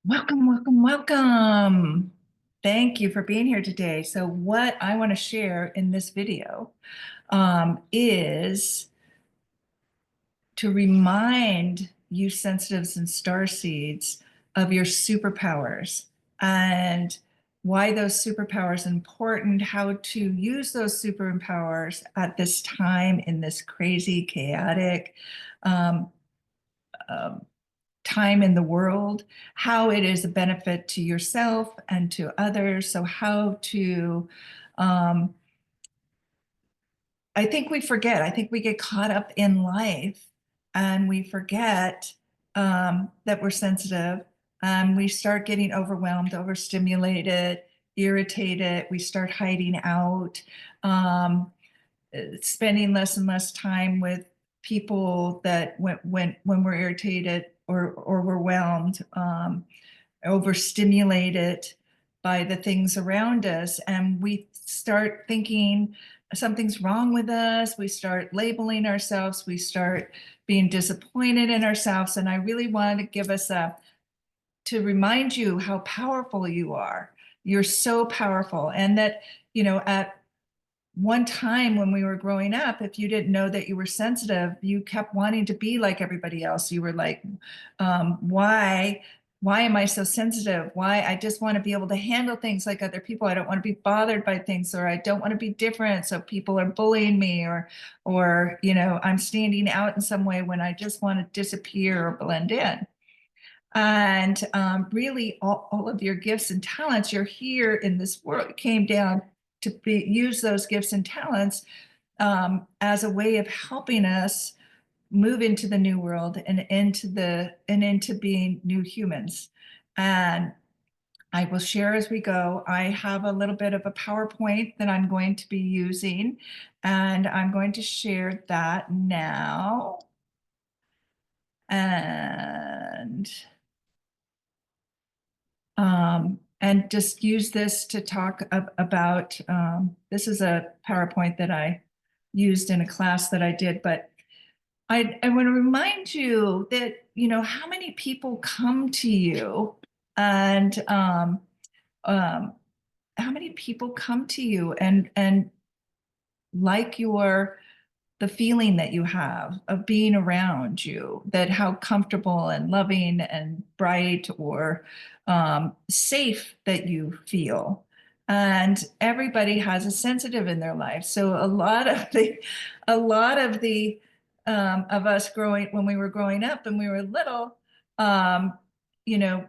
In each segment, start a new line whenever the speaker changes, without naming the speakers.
Welcome, welcome, welcome. Thank you for being here today. So what I want to share in this video is to remind you sensitives and starseeds of your superpowers and why those superpowers are important, how to use those superpowers at this time in this crazy, chaotic, um, um, time in the world, how it is a benefit to yourself and to others. So, how to, um, I think we forget, I think we get caught up in life and we forget that we're sensitive and we start getting overwhelmed, overstimulated, irritated. We start hiding out. Um, Spending less and less time with people that when we're irritated or overwhelmed, overstimulated by the things around us, and we start thinking something's wrong with us. We start labeling ourselves. We start being disappointed in ourselves. And I really wanted to give us a to remind you how powerful you are. You're so powerful, and that at one time when we were growing up, if you didn't know that you were sensitive, you kept wanting to be like everybody else. You were like, why am I so sensitive? Why I just want to be able to handle things like other people. I don't want to be bothered by things, or I don't want to be different. So people are bullying me, or I'm standing out in some way when I just want to disappear or blend in. And really, all of your gifts and talents, you're here in this world, came down to use those gifts and talents as a way of helping us move into the new world and into being new humans. And I will share as we go. I have a little bit of a PowerPoint that I'm going to be using, and I'm going to share that now. And just use this to talk about, this is a PowerPoint that I used in a class that I did, but I want to remind you that, how many people come to you and how many people come to you and like the feeling that you have of being around you, that how comfortable and loving and bright or safe that you feel. And everybody has a sensitive in their life. So a lot of the of us growing when we were growing up and we were little, um, you know,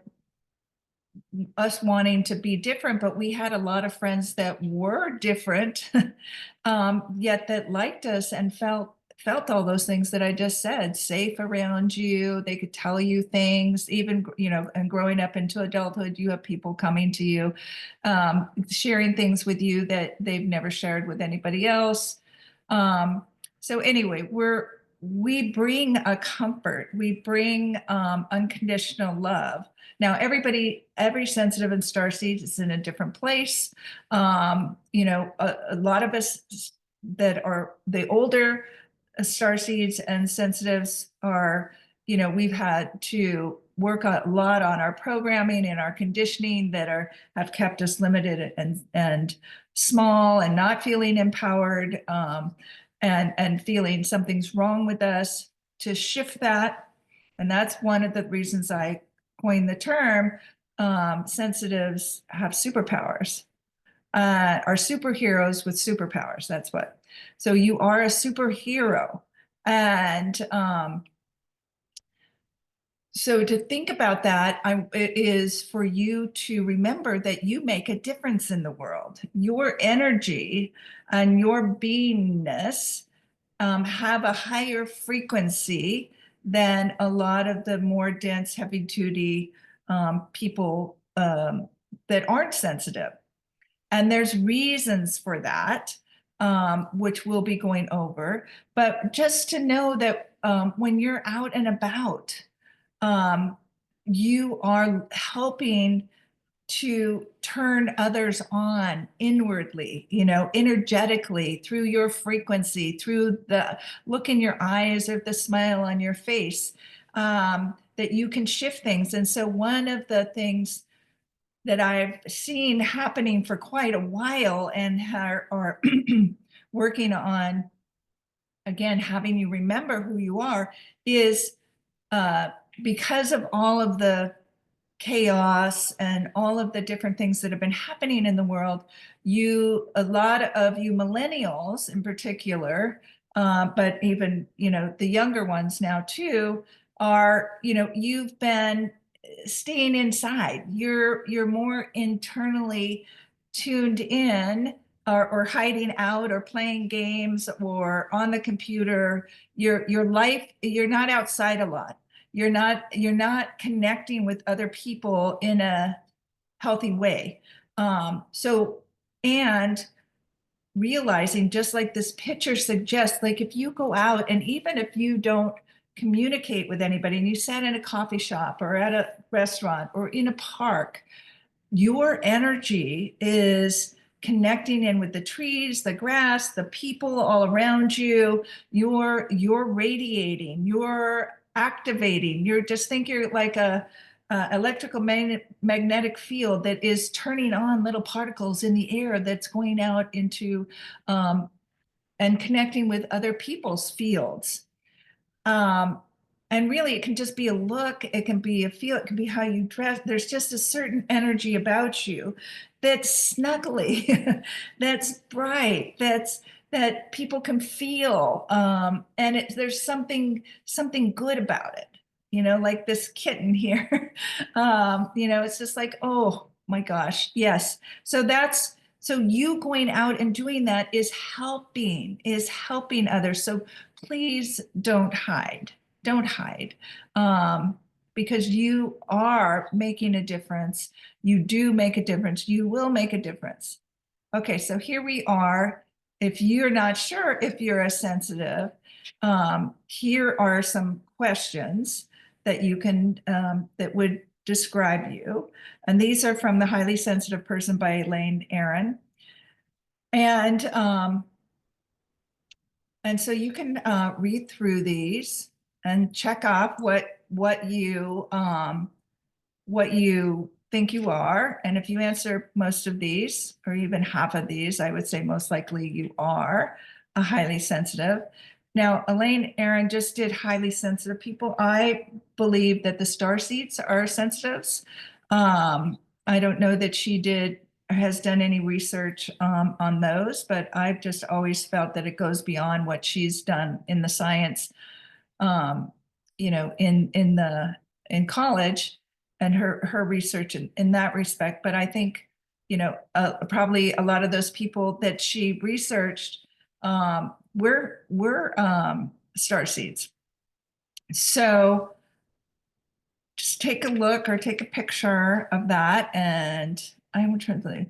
us wanting to be different, but we had a lot of friends that were different, yet that liked us and felt all those things that I just said, safe around you. They could tell you things, even and growing up into adulthood, you have people coming to you, sharing things with you that they've never shared with anybody else. So anyway, we bring a comfort, we bring unconditional love. Now, every sensitive and starseed is in a different place. A lot of us that are the older starseeds and sensitives are, we've had to work a lot on our programming and our conditioning that have kept us limited and small and not feeling empowered, and feeling something's wrong with us, to shift that. And that's one of the reasons I coined the term, sensitives have superpowers, are superheroes with superpowers. That's what. So you are a superhero. And so to think about that, it is for you to remember that you make a difference in the world. Your energy and your beingness have a higher frequency than a lot of the more dense, heavy duty people that aren't sensitive. And there's reasons for that, which we'll be going over. But just to know that when you're out and about, um, you are helping to turn others on inwardly, energetically, through your frequency, through the look in your eyes or the smile on your face. that you can shift things. And so one of the things that I've seen happening for quite a while and are working on, again, having you remember who you are, is because of all of the chaos and all of the different things that have been happening in the world, a lot of you millennials in particular, but even, the younger ones now too, you've been staying inside. You're more internally tuned in, or hiding out or playing games or on the computer. Your life, you're not outside a lot. You're not connecting with other people in a healthy way. So, and realizing, just like this picture suggests, like if you go out and even if you don't communicate with anybody and you sat in a coffee shop or at a restaurant or in a park, your energy is connecting in with the trees, the grass, the people all around you. You're radiating, you're activating. You're like a electrical magnetic field that is turning on little particles in the air that's going out into and connecting with other people's fields. Um, and really, it can just be a look, it can be a feel, it can be how you dress. There's just a certain energy about you that's snuggly, that's bright, that people can feel. And there's something good about it, like this kitten here. It's just like, oh my gosh, yes. So you going out and doing that is helping others. So please don't hide. Don't hide. Because you are making a difference. You do make a difference. You will make a difference. Okay, so here we are. If you're not sure if you're a sensitive, here are some questions that you can, that would describe you. And these are from The Highly Sensitive Person by Elaine Aron. And so you can read through these and check off what you think you are. And if you answer most of these, or even half of these, I would say most likely you are a highly sensitive. Now, Elaine Aron just did highly sensitive people. I believe that the Starseeds are sensitives. I don't know that she has done any research on those, but I've just always felt that it goes beyond what she's done in the science, um, in college, and her research in that respect. But I think, probably a lot of those people that she researched, we're Starseeds. So just take a look or take a picture of that, and I'm trying to.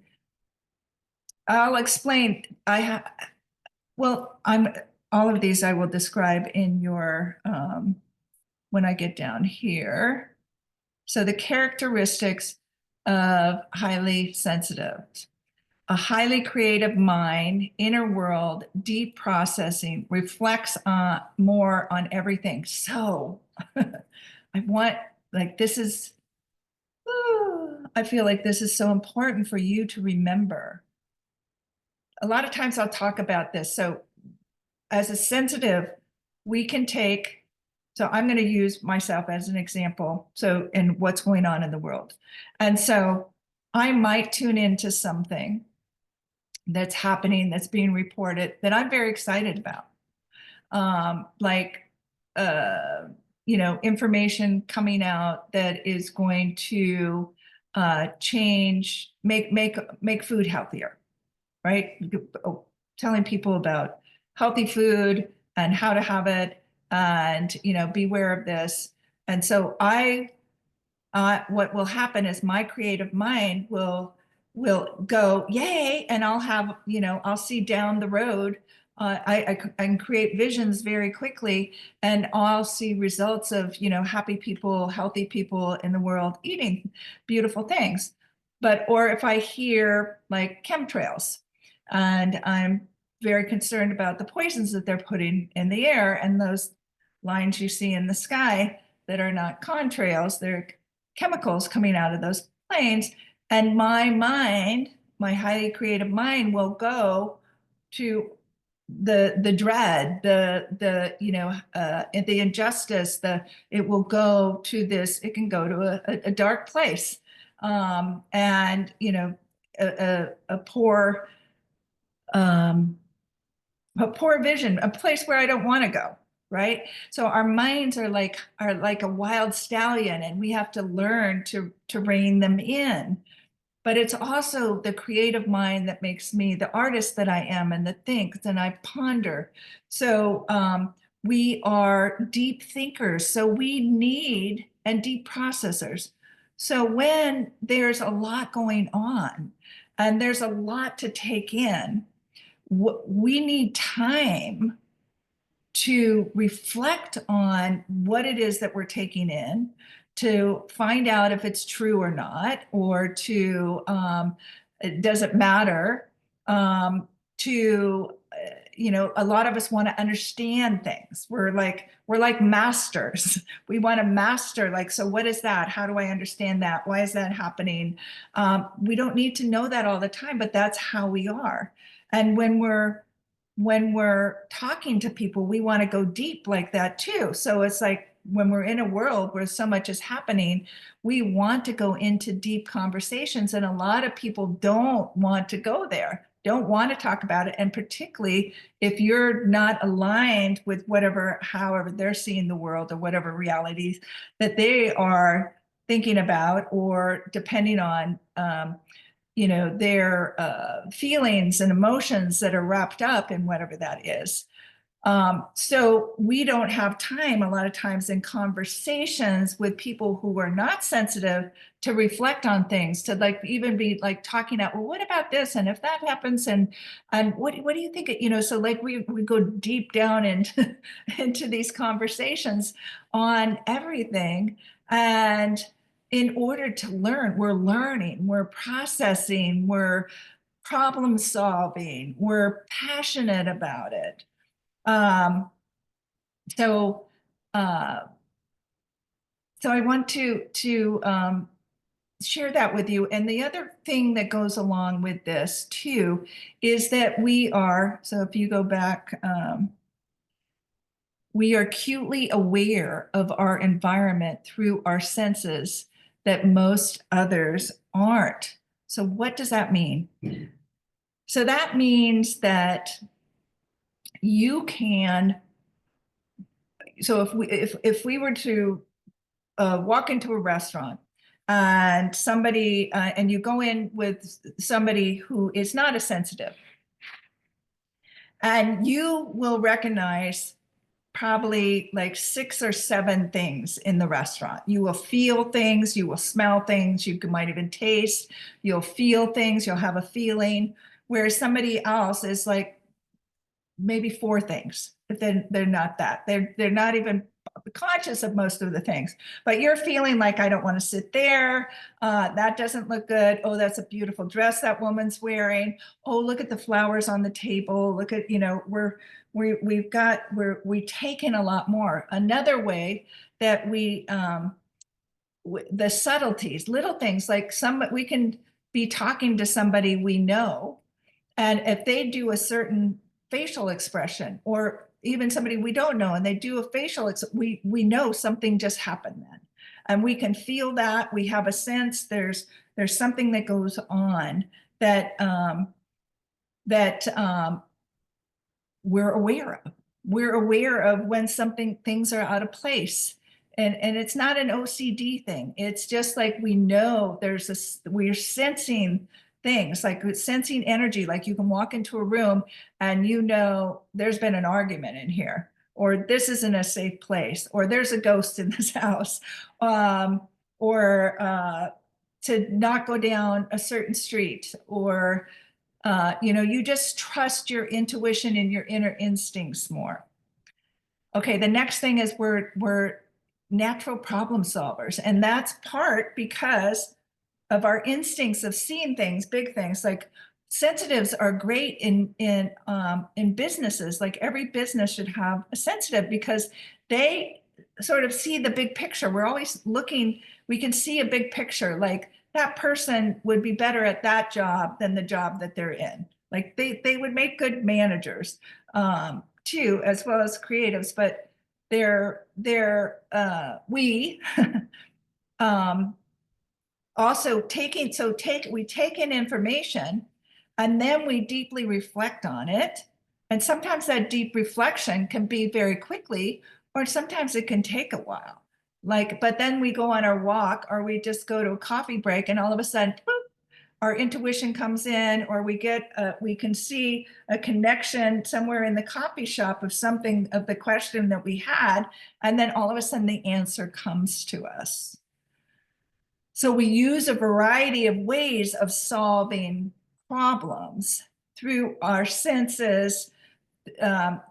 I'll explain. I'm all of these I will describe in your when I get down here. So the characteristics of highly sensitive: a highly creative mind, inner world, deep processing, reflects more on everything. So I want, like, this is, I feel like this is so important for you to remember. A lot of times I'll talk about this. So as a sensitive, we can take, so I'm going to use myself as an example. So, and what's going on in the world. And so I might tune into something that's happening, that's being reported, that I'm very excited about. Like, information coming out that is going to change, make food healthier, right? Telling people about healthy food and how to have it, and beware of this. And so what will happen is my creative mind will go, yay, and I'll see down the road. I can create visions very quickly, and I'll see results of happy people, healthy people in the world eating beautiful things. Or if I hear like chemtrails, and I'm very concerned about the poisons that they're putting in the air and those lines you see in the sky, that are not contrails. They're chemicals coming out of those planes. And my mind, my highly creative mind, will go to the dread, the injustice, it will go to this, it can go to a dark place. And a poor um, a poor vision, a place where I don't want to go, right? So our minds are like a wild stallion, and we have to learn to rein them in. But it's also the creative mind that makes me the artist that I am, and that thinks and I ponder. So we are deep thinkers. So we need, and deep processors. So when there's a lot going on and there's a lot to take in, we need time to reflect on what it is that we're taking in, to find out if it's true or not, or it doesn't matter, to a lot of us want to understand things. We're like masters. We want to master, like, so what is that? How do I understand that? Why is that happening? We don't need to know that all the time, but that's how we are. And when we're talking to people, we want to go deep like that too. So it's like when we're in a world where so much is happening, we want to go into deep conversations. And a lot of people don't want to go there, don't want to talk about it. And particularly if you're not aligned with however they're seeing the world, or whatever realities that they are thinking about, or depending on their feelings and emotions that are wrapped up in whatever that is. So we don't have time a lot of times in conversations with people who are not sensitive to reflect on things, to like even be like talking out, well, what about this? And if that happens, and what do you think? So like we go deep down into these conversations on everything. And in order to learn, we're learning, we're processing, we're problem solving, we're passionate about it. So, uh, so I want to share that with you. And the other thing that goes along with this too is that we are. So if you go back, we are acutely aware of our environment through our senses that most others aren't. So what does that mean? So that means that you can. So if we were to walk into a restaurant, and and you go in with somebody who is not a sensitive, and you will recognize probably like 6 or 7 things in the restaurant. You will feel things, you will smell things, you might even taste, you'll feel things, you'll have a feeling, whereas somebody else is like maybe 4 things, but then they're not that. They're not even conscious of most of the things, but you're feeling like, I don't want to sit there. That doesn't look good. Oh, that's a beautiful dress that woman's wearing. Oh, look at the flowers on the table. Look at, we take in a lot more. Another way that the subtleties, little things like we can be talking to somebody we know, and if they do a certain facial expression, or even somebody we don't know and they do a we know something just happened then, and we can feel that. We have a sense there's something that goes on that we're aware of. We're aware of when things are out of place. And it's not an OCD thing. It's just like we know we're sensing things, like sensing energy. Like you can walk into a room and there's been an argument in here, or this isn't a safe place, or there's a ghost in this house, or to not go down a certain street, or you just trust your intuition and your inner instincts more. Okay, the next thing is we're natural problem solvers, and that's part because of our instincts of seeing things, big things. Like sensitives are great in businesses. Like every business should have a sensitive, because they sort of see the big picture. We're always looking, we can see a big picture, like that person would be better at that job than the job that they're in. Like they would make good managers too, as well as creatives, but we um, also we take in information and then we deeply reflect on it. And sometimes that deep reflection can be very quickly, or sometimes it can take a while. Like, but then we go on our walk or we just go to a coffee break and all of a sudden, boop, our intuition comes in, or we can see a connection somewhere in the coffee shop of something of the question that we had. And then all of a sudden the answer comes to us. So we use a variety of ways of solving problems through our senses,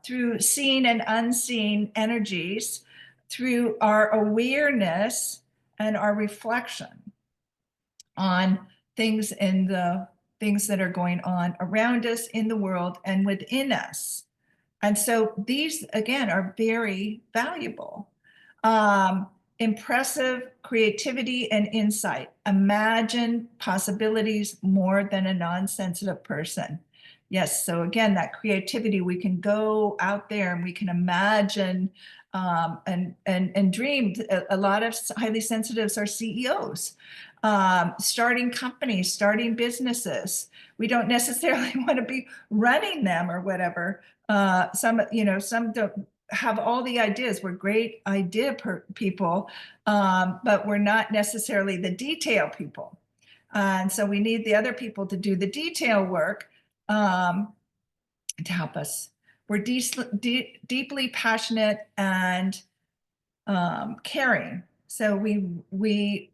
through seen and unseen energies, through our awareness and our reflection on things that are going on around us in the world and within us. And so these, again, are very valuable. Impressive creativity and insight. Imagine possibilities more than a non-sensitive person. Yes, so again, that creativity, we can go out there and we can imagine and dream. A lot of highly sensitives are CEOs, starting companies, starting businesses. We don't necessarily want to be running them or whatever. Some don't have all the ideas. We're great idea people, but we're not necessarily the detail people. And so we need the other people to do the detail work to help us. We're deeply passionate and caring. So we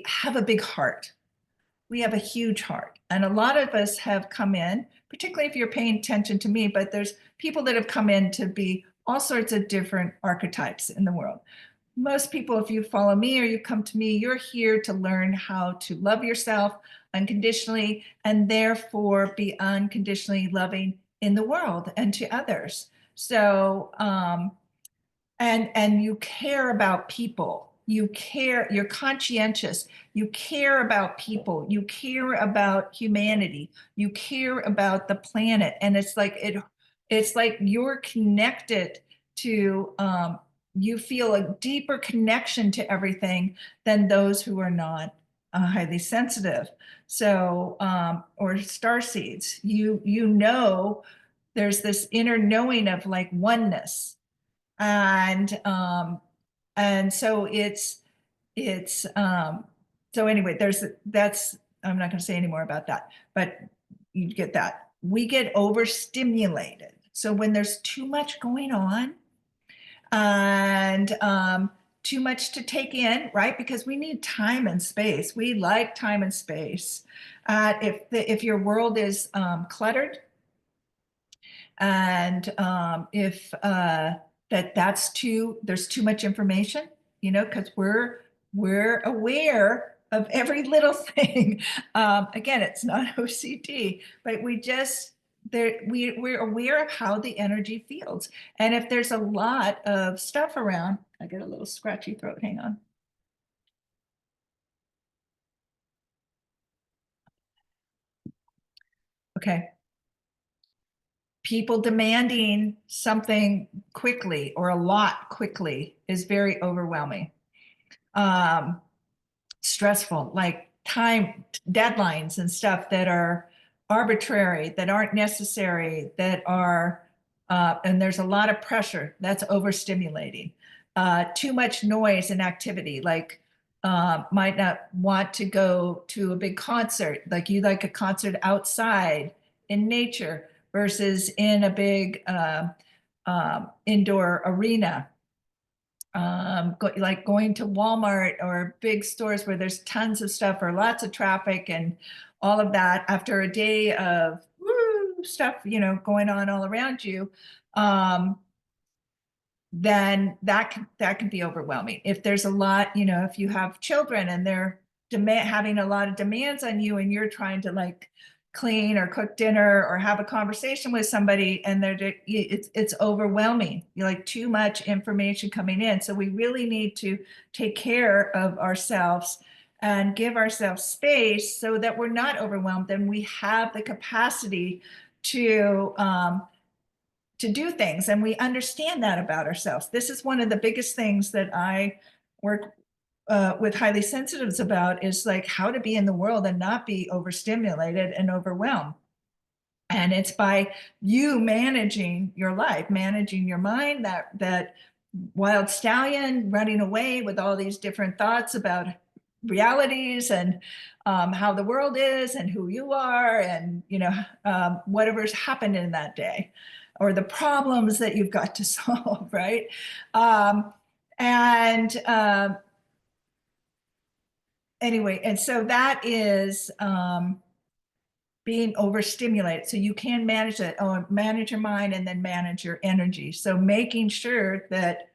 have a big heart. We have a huge heart. And a lot of us have come in, particularly if you're paying attention to me, but there's people that have come in to be all sorts of different archetypes in the world. Most people, if you follow me or you come to me, you're here to learn how to love yourself unconditionally and therefore be unconditionally loving in the world and to others. So, and you care about people, you're conscientious, you care about people, you care about humanity, you care about the planet. And it's like you're connected to you feel a deeper connection to everything than those who are not highly sensitive. So or starseeds, there's this inner knowing of like oneness. And so it's so anyway, that's I'm not going to say any more about that, but you get that. We get overstimulated. So when there's too much going on and too much to take in, right? Because we need time and space. We like time and space. If your world is cluttered, and if there's too much information, because we're aware of every little thing. Again, it's not OCD, but we're aware of how the energy feels. And if there's a lot of stuff around, I get a little scratchy throat, hang on. Okay. People demanding something quickly or a lot quickly is very overwhelming. Stressful, like time deadlines and stuff that are arbitrary, that aren't necessary, that are, and there's a lot of pressure that's overstimulating. Too much noise and activity, like might not want to go to a big concert, like you like a concert outside in nature versus in a big indoor arena. Like going to Walmart or big stores where there's tons of stuff or lots of traffic and all of that after a day of stuff, going on all around you, then that can be overwhelming. If there's a lot, if you have children and they're having a lot of demands on you and you're trying to like clean or cook dinner or have a conversation with somebody, and it's overwhelming. You like too much information coming in. So we really need to take care of ourselves and give ourselves space so that we're not overwhelmed and we have the capacity to do things, and we understand that about ourselves. This is one of the biggest things that I work with highly sensitives about, is like how to be in the world and not be overstimulated and overwhelmed. And it's by you managing your life, managing your mind, that wild stallion running away with all these different thoughts about realities and how the world is and who you are, and whatever's happened in that day or the problems that you've got to solve, right? And anyway, and so that is being overstimulated. So you can manage that, manage your mind and then manage your energy. So making sure that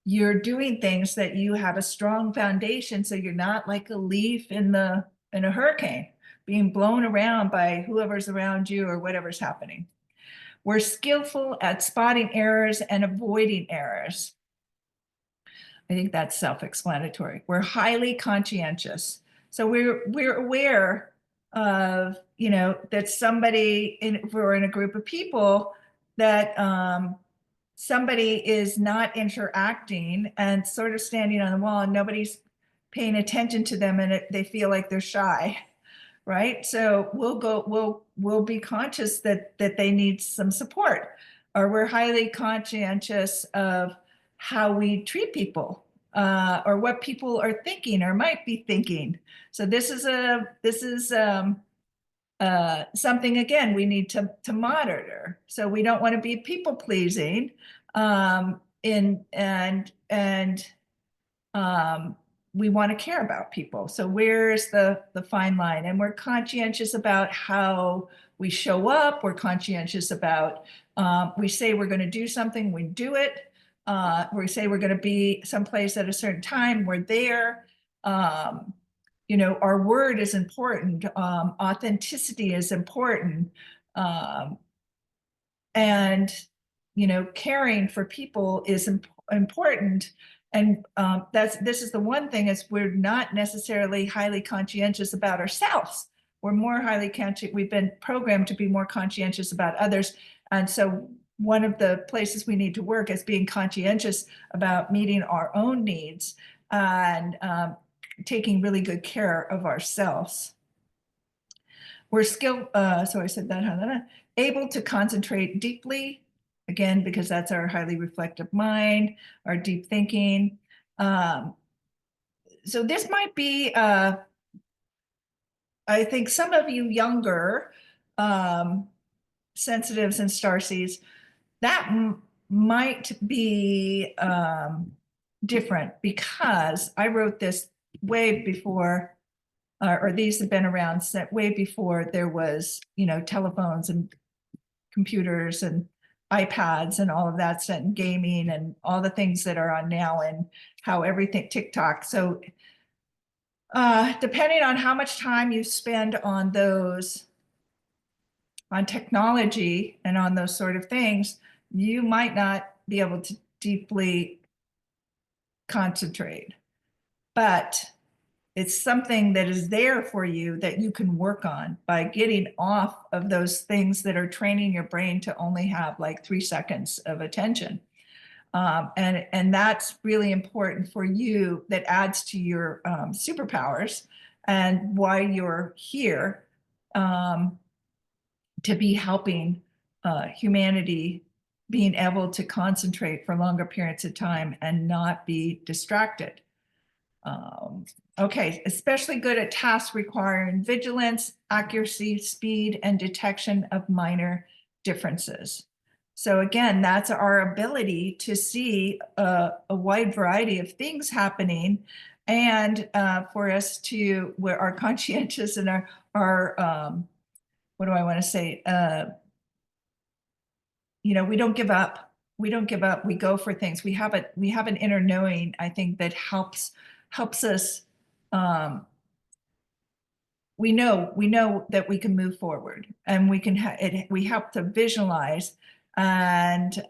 you're doing things that you have a strong foundation, so you're not like a leaf in a hurricane being blown around by whoever's around you or whatever's happening. We're skillful at spotting errors and avoiding errors. I think that's self-explanatory. We're highly conscientious. So we're aware of, that somebody if we're in a group of people, that somebody is not interacting and sort of standing on the wall and nobody's paying attention to them, and they feel like they're shy, right? So we'll be conscious that they need some support, or we're highly conscientious of how we treat people, or what people are thinking or might be thinking. So this is something, again, we need to monitor. So we don't want to be people pleasing, we want to care about people. So where's the fine line? And we're conscientious about how we show up. We're conscientious about, we say we're going to do something, we do it. We say we're going to be someplace at a certain time, we're there. Our word is important. Authenticity is important. And caring for people is important. And this is the one thing, is we're not necessarily highly conscientious about ourselves. We're more highly conscientious. We've been programmed to be more conscientious about others. And so one of the places we need to work is being conscientious about meeting our own needs and taking really good care of ourselves. We're skilled, so I said that, able to concentrate deeply, again, because that's our highly reflective mind, our deep thinking. So this might be, I think some of you younger sensitives and starseeds, that might be different, because I wrote this way before, or these have been around way before there was, telephones and computers and iPads and all of that stuff, and gaming and all the things that are on now, and how everything, TikTok. So depending on how much time you spend on technology and on those sort of things, you might not be able to deeply concentrate. But it's something that is there for you that you can work on by getting off of those things that are training your brain to only have like 3 seconds of attention. And that's really important for you. That adds to your superpowers and why you're here, to be helping humanity, being able to concentrate for longer periods of time and not be distracted. Okay, especially good at tasks requiring vigilance, accuracy, speed, and detection of minor differences. So again, that's our ability to see a wide variety of things happening, and for us to, where our conscientious and our what do I want to say? We don't give up. We don't give up. We go for things. We have an inner knowing, I think, that helps us we know that we can move forward, and we can we help to visualize, and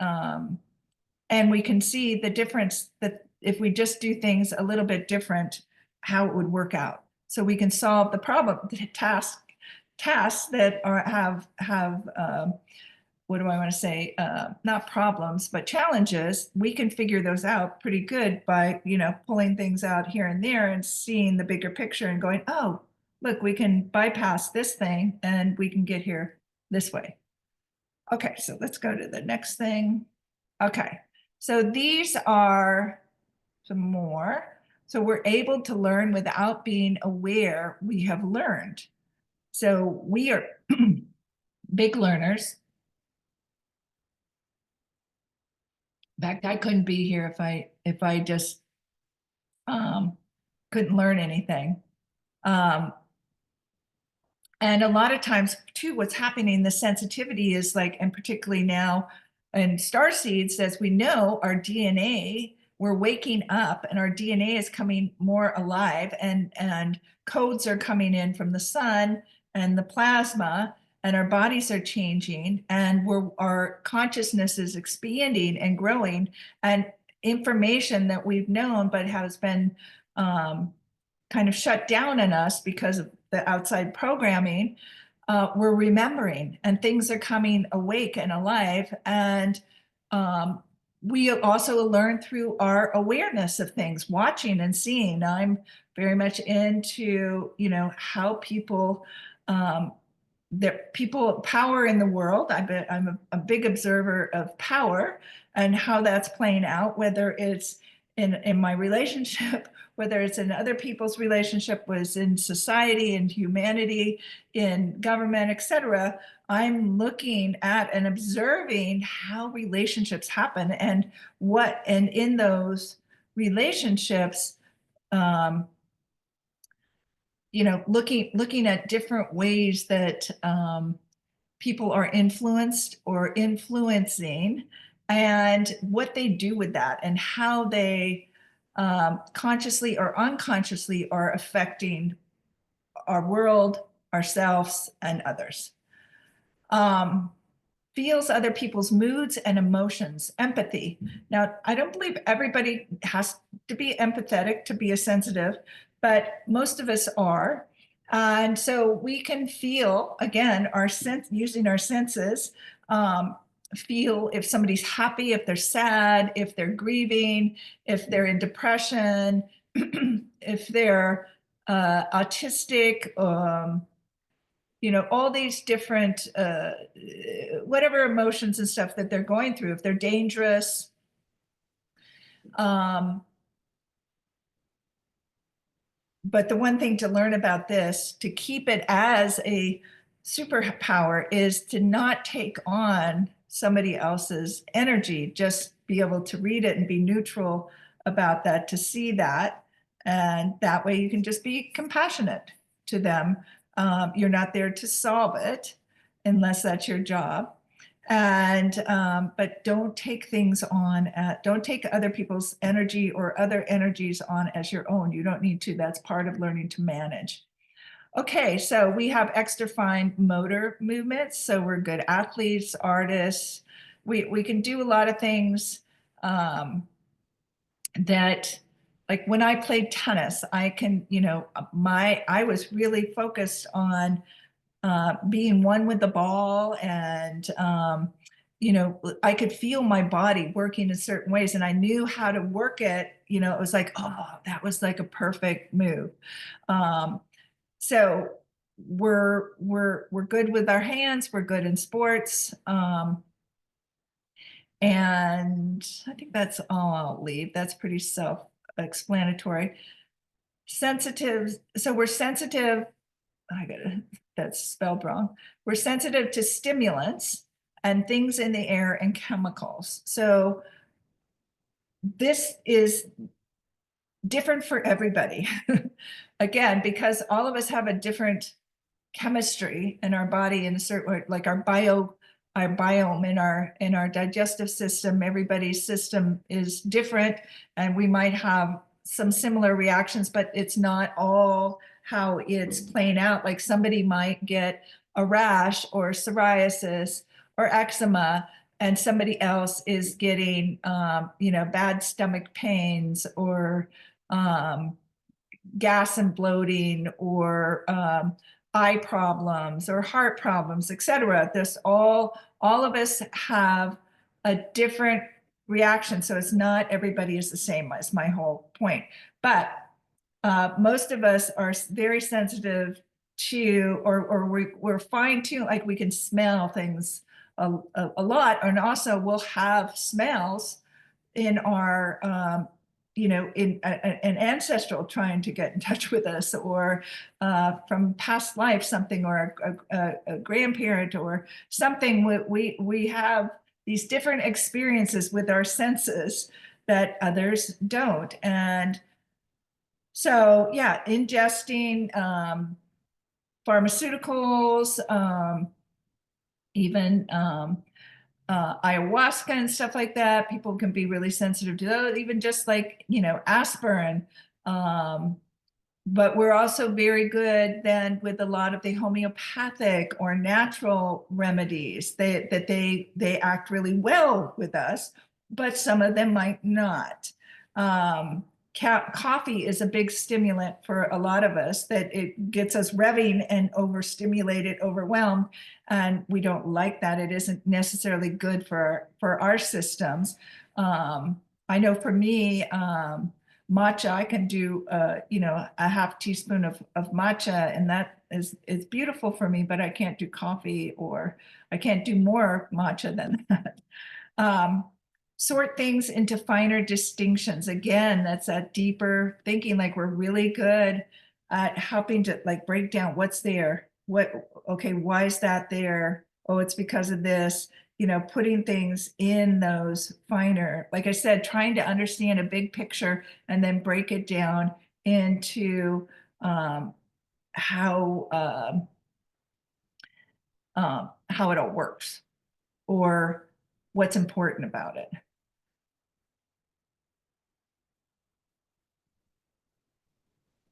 we can see the difference that if we just do things a little bit different, how it would work out. So we can solve the problem, the tasks that have what do I want to say? Not problems, but challenges. We can figure those out pretty good by, pulling things out here and there and seeing the bigger picture and going, oh, look, we can bypass this thing and we can get here this way. Okay, so let's go to the next thing. Okay, so these are some more. So we're able to learn without being aware we have learned. So we are big learners. In fact, I couldn't be here if I just couldn't learn anything. And a lot of times too, what's happening, the sensitivity is like, and particularly now in Starseeds, as we know, our DNA, we're waking up and our DNA is coming more alive, and codes are coming in from the sun and the plasma, and our bodies are changing, and our consciousness is expanding and growing, and information that we've known but has been kind of shut down in us because of the outside programming, we're remembering, and things are coming awake and alive. And we also learn through our awareness of things, watching and seeing. I'm very much into, how people, power in the world. I'm a big observer of power and how that's playing out, whether it's in my relationship, whether it's in other people's relationship, was in society and humanity, in government, etc. I'm looking at and observing how relationships happen, and in those relationships, looking at different ways that people are influenced or influencing, and what they do with that, and how they consciously or unconsciously are affecting our world, ourselves, and others. Feels other people's moods and emotions, empathy. Now, I don't believe everybody has to be empathetic to be a sensitive, but most of us are. And so we can feel, again, using our senses, feel if somebody's happy, if they're sad, if they're grieving, if they're in depression, if they're autistic, all these different, whatever emotions and stuff that they're going through, if they're dangerous. But the one thing to learn about this, to keep it as a superpower, is to not take on somebody else's energy, just be able to read it and be neutral about that, to see that. And that way you can just be compassionate to them. You're not there to solve it unless that's your job. And but don't take things on, don't take other people's energy or other energies on as your own. You don't need to. That's part of learning to manage. Okay, so we have extra fine motor movements. So we're good athletes, artists. We can do a lot of things that, like when I played tennis, I can, I was really focused on being one with the ball, and I could feel my body working in certain ways, and I knew how to work it. It was like, oh, that was like a perfect move. So we're good with our hands. We're good in sports. And I think that's all I'll leave. That's pretty self-explanatory. Sensitive. So we're sensitive. That's spelled wrong. We're sensitive to stimulants and things in the air and chemicals. So this is different for everybody. Again, because all of us have a different chemistry in our body, in a certain way, like our biome in our digestive system. Everybody's system is different, and we might have some similar reactions, but it's not all how it's playing out. Like somebody might get a rash or psoriasis or eczema, and somebody else is getting, bad stomach pains or gas and bloating or eye problems or heart problems, etc. This all of us have a different reaction. So it's not everybody is the same, is my whole point. But most of us are very sensitive to, or we're fine tuned, like we can smell things a lot. And also we'll have smells in our, in an ancestral trying to get in touch with us, or from past life, something, or a grandparent or something. We have these different experiences with our senses that others don't. And so, yeah, ingesting pharmaceuticals, even ayahuasca and stuff like that. People can be really sensitive to those, even just like, aspirin. But we're also very good then with a lot of the homeopathic or natural remedies they act really well with us, but some of them might not. Coffee is a big stimulant for a lot of us, that it gets us revving and overstimulated, overwhelmed, and we don't like that. It isn't necessarily good for our systems. I know for me, matcha, I can do a half teaspoon of matcha, and that is beautiful for me, but I can't do coffee, or I can't do more matcha than that. Sort things into finer distinctions. Again, that's that deeper thinking. Like, we're really good at helping to like break down what's there. Okay, why is that there? Oh, it's because of this. Putting things in those finer, like I said, trying to understand a big picture and then break it down into how it all works, or what's important about it.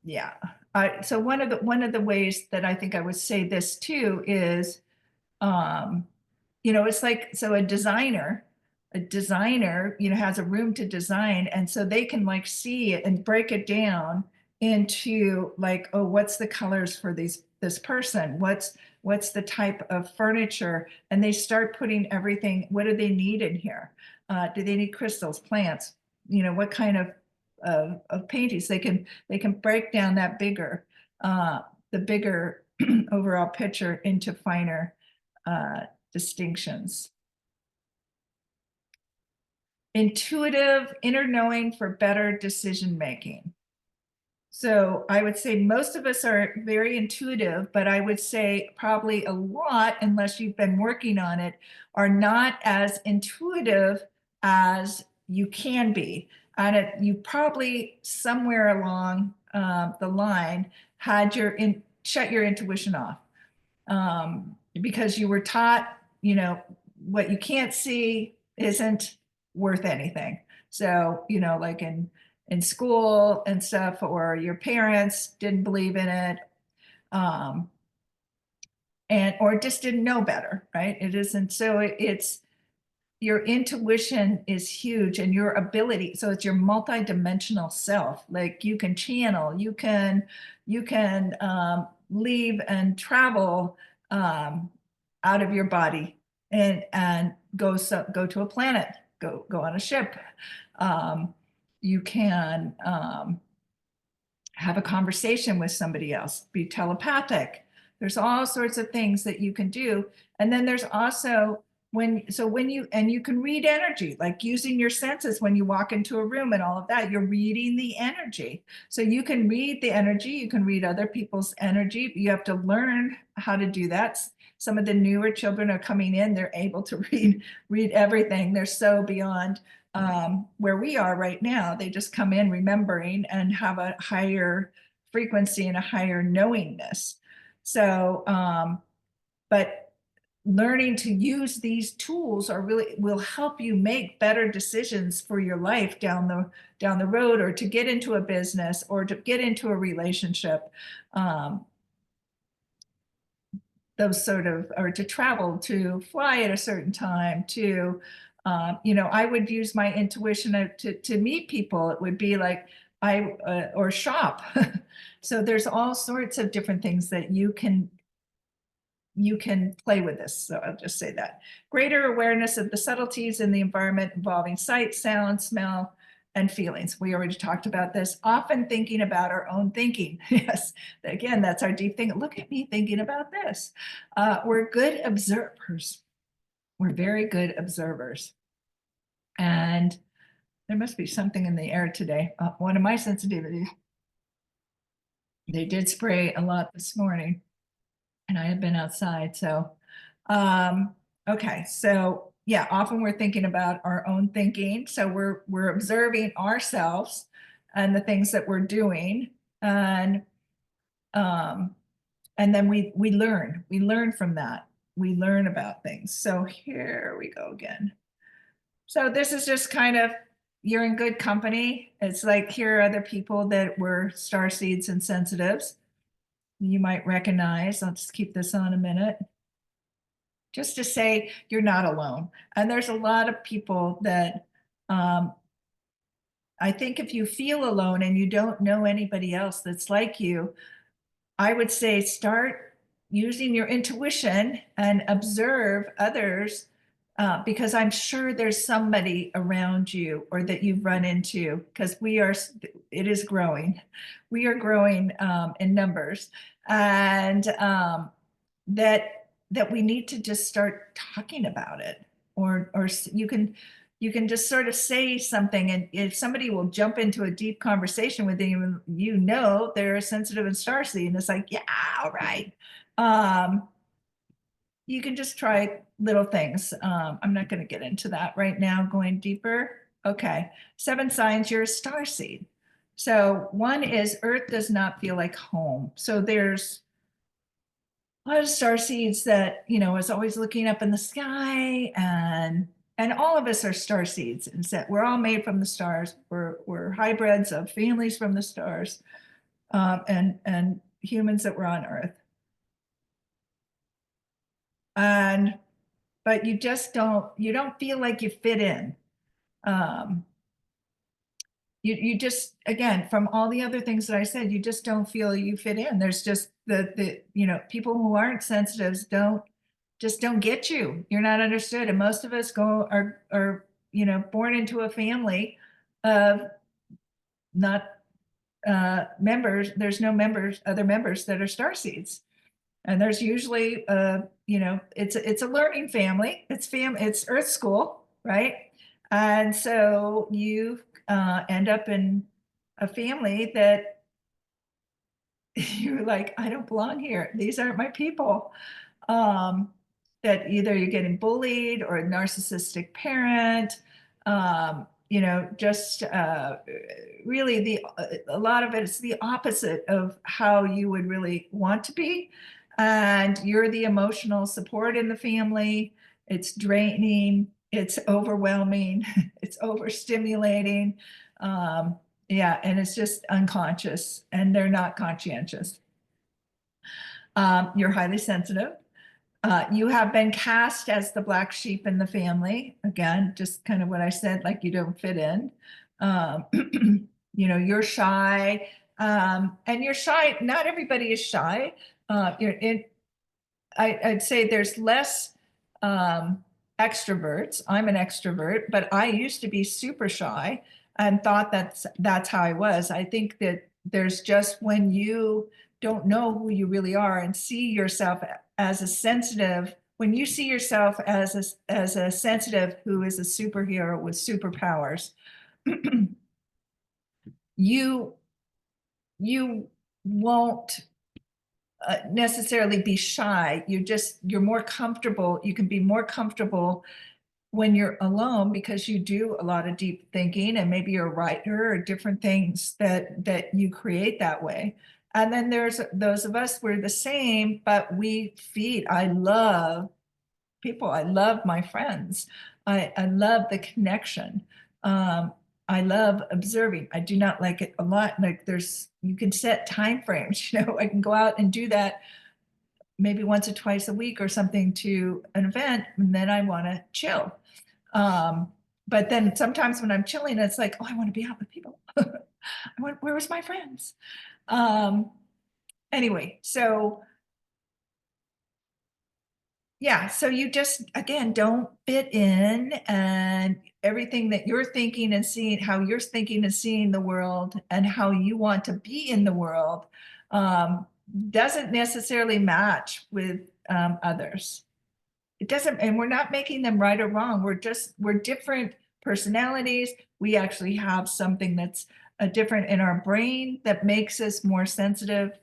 Yeah. So one of the ways that I think I would say this too is, it's like, so a designer, has a room to design, and so they can like see it and break it down into like, oh, what's the colors for this person? What's the type of furniture? And they start putting everything. What do they need in here? Do they need crystals, plants? What kind of paintings? They can break down that the bigger overall picture into finer distinctions. Intuitive inner knowing for better decision making. So I would say most of us are very intuitive, but I would say probably a lot, unless you've been working on it, are not as intuitive as you can be. And you probably somewhere along the line had shut your intuition off, because you were taught, what you can't see isn't worth anything. So, like in school and stuff, or your parents didn't believe in it, or just didn't know better, right? It isn't. So it's your intuition is huge, and your ability. So it's your multidimensional self. Like, you can channel, you can leave and travel out of your body, and go to a planet, go on a ship. You can have a conversation with somebody else, be telepathic. There's all sorts of things that you can do. And then there's also when you can read energy, like using your senses when you walk into a room and all of that, you're reading the energy. So you can read the energy, you can read other people's energy. You have to learn how to do that. Some of the newer children are coming in, they're able to read everything. They're so beyond where we are right now. They just come in remembering and have a higher frequency and a higher knowingness. So, but learning to use these tools are really will help you make better decisions for your life down the road, or to get into a business, or to get into a relationship. Those sort of, or to travel, to fly at a certain time, to, I would use my intuition to meet people. It would be like or shop. So there's all sorts of different things that you can play with this. So I'll just say that. Greater awareness of the subtleties in the environment involving sight, sound, smell, and feelings. We already talked about this. Often thinking about our own thinking. Yes, again, that's our deep thing. Look at me thinking about this. We're good observers. We're very good observers. And there must be something in the air today. One of my sensitivities, they did spray a lot this morning, and I had been outside. So, okay. So yeah, often we're thinking about our own thinking. So we're observing ourselves and the things that we're doing. Um, and then we learn from that. We learn about things. So here we go again. So this is just kind of, you're in good company. It's like, here are other people that were starseeds and sensitives you might recognize. I'll just keep this on a minute. Just to say you're not alone. And there's a lot of people that I think if you feel alone and you don't know anybody else that's like you, I would say start using your intuition and observe others, because I'm sure there's somebody around you or that you've run into, because it is growing. We are growing in numbers, and that we need to just start talking about it, or you can just sort of say something, and if somebody will jump into a deep conversation with you, they're sensitive and starseed, and it's like, yeah, all right. You can just try little things. I'm not going to get into that right now, going deeper. Okay, 7 signs you're a starseed. So one is Earth does not feel like home. So there's a lot of starseeds that is always looking up in the sky, and all of us are starseeds, and that we're all made from the stars. We're hybrids of families from the stars, and humans that were on Earth. And but you don't feel like you fit in. Um, you just, again, from all the other things that I said, you just don't feel you fit in. There's just the people who aren't sensitives don't get you. You're not understood. And most of us are born into a family of not members. There's no other members that are starseeds. And there's usually it's a learning family. It's Earth School, right? And so you end up in a family that you're like, I don't belong here. These aren't my people. Um, that either you're getting bullied, or a narcissistic parent, just really a lot of it is the opposite of how you would really want to be. And you're the emotional support in the family. It's draining, it's overwhelming, it's overstimulating. Yeah, and it's just unconscious, and they're not conscientious. You're highly sensitive. You have been cast as the black sheep in the family. Again, just kind of what I said, like you don't fit in. Um, you're shy, and you're shy. Not everybody is shy. I'd say there's less extroverts. I'm an extrovert, but I used to be super shy and thought that's how I was. I think that there's just, when you don't know who you really are and see yourself as a sensitive, when you see yourself as a sensitive who is a superhero with superpowers, you you won't necessarily be shy. You're more comfortable. You can be more comfortable when you're alone, because you do a lot of deep thinking, and maybe you're a writer or different things that you create that way. And then there's those of us, we're the same, but we feed. I love people. I love my friends. I love the connection. Um, I love observing. I do not like it a lot. Like you can set time frames, I can go out and do that maybe once or twice a week or something to an event, and then I want to chill. Um, but then sometimes when I'm chilling, it's like, oh, I want to be out with people. Where was my friends? Um, anyway, so yeah, so you just, again, don't fit in, and everything that you're thinking and seeing, how you're thinking and seeing the world and how you want to be in the world um, doesn't necessarily match with others. It doesn't, and we're not making them right or wrong. We're different personalities. We actually have something that's different in our brain that makes us more sensitive.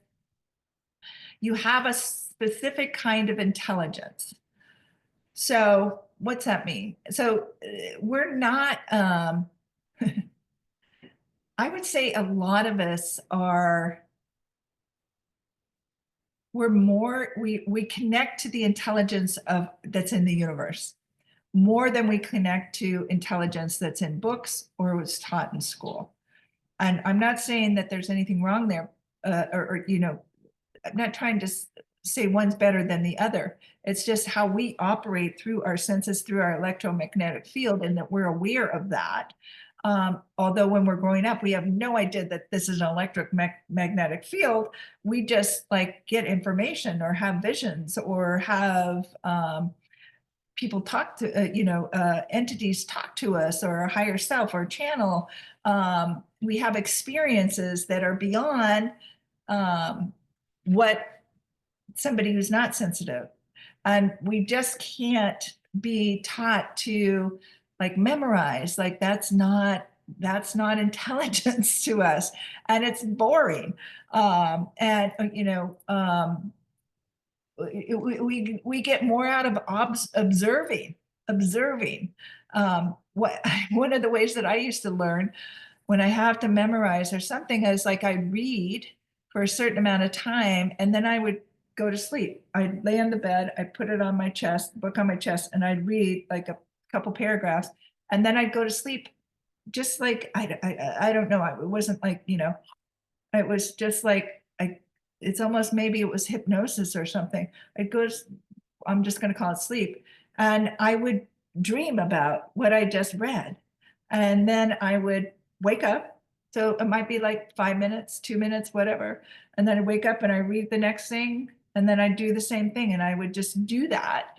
You have a specific kind of intelligence. So what's that mean? So we're not, I would say a lot of us are, we connect to the intelligence of that's in the universe more than we connect to intelligence that's in books or was taught in school. And I'm not saying that there's anything wrong there, I'm not trying to say one's better than the other. It's just how we operate through our senses, through our electromagnetic field, and that we're aware of that. Although when we're growing up, we have no idea that this is an electric magnetic field. We just like get information or have visions or have people talk to, entities talk to us, or a higher self or channel. We have experiences that are beyond what somebody who's not sensitive. And we just can't be taught to like memorize, like that's not intelligence to us, and it's boring. And we get more out of observing. What one of the ways that I used to learn when I have to memorize or something is like I read for a certain amount of time, and then I would go to sleep. I'd lay on the bed, I'd put it on my chest, book on my chest, and I'd read like a couple paragraphs, and then I'd go to sleep. Just like I don't know. It wasn't like it was just like it's almost, maybe it was hypnosis or something. It goes, I'm just going to call it sleep. And I would dream about what I just read. And then I would wake up. So it might be like 5 minutes, 2 minutes, whatever. And then I wake up and I read the next thing. And then I do the same thing. And I would just do that.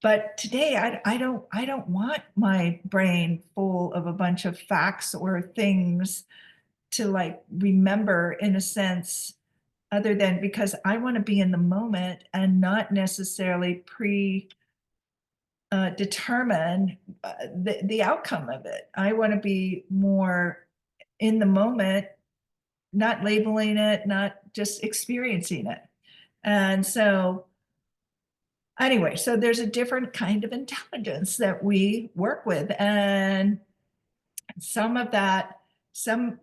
But today I don't want my brain full of a bunch of facts or things to like remember, in a sense, other than because I want to be in the moment and not necessarily determine the outcome of it. I want to be more in the moment, not labeling it, not just experiencing it. And so anyway, so there's a different kind of intelligence that we work with, and some of that, some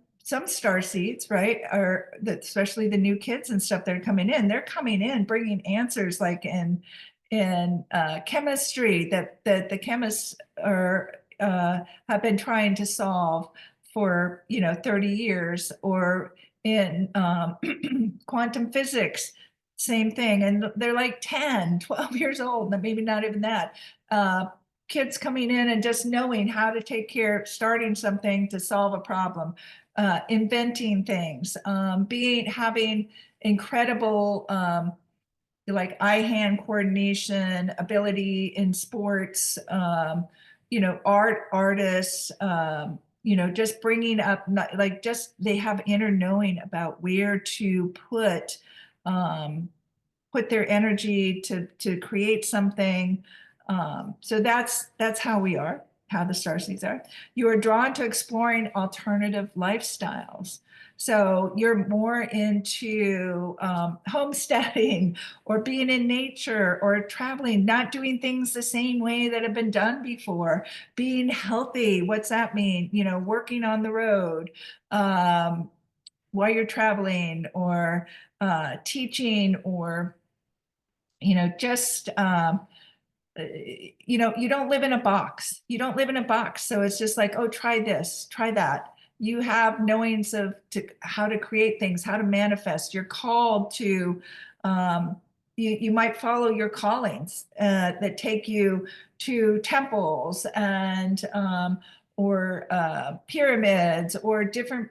star seeds, right, are that, especially the new kids and stuff that are coming in, they're coming in bringing answers like in chemistry that the chemists are have been trying to solve for 30 years, or in quantum physics, same thing, and they're like 10, 12 years old, maybe not even that. Kids coming in and just knowing how to take care, starting something to solve a problem, inventing things, having incredible like eye-hand coordination, ability in sports, artists, just bringing up, like just they have inner knowing about where to put their energy to create something. So that's how we are, how the Starseeds are. You are drawn to exploring alternative lifestyles. So you're more into homesteading or being in nature or traveling, not doing things the same way that have been done before, being healthy. What's that mean? Working on the road while you're traveling, or teaching, or just you don't live in a box. You don't live in a box. So it's just like, oh, try this, try that. You have knowings of how to create things, how to manifest. You're called to, you might follow your callings that take you to temples and or pyramids or different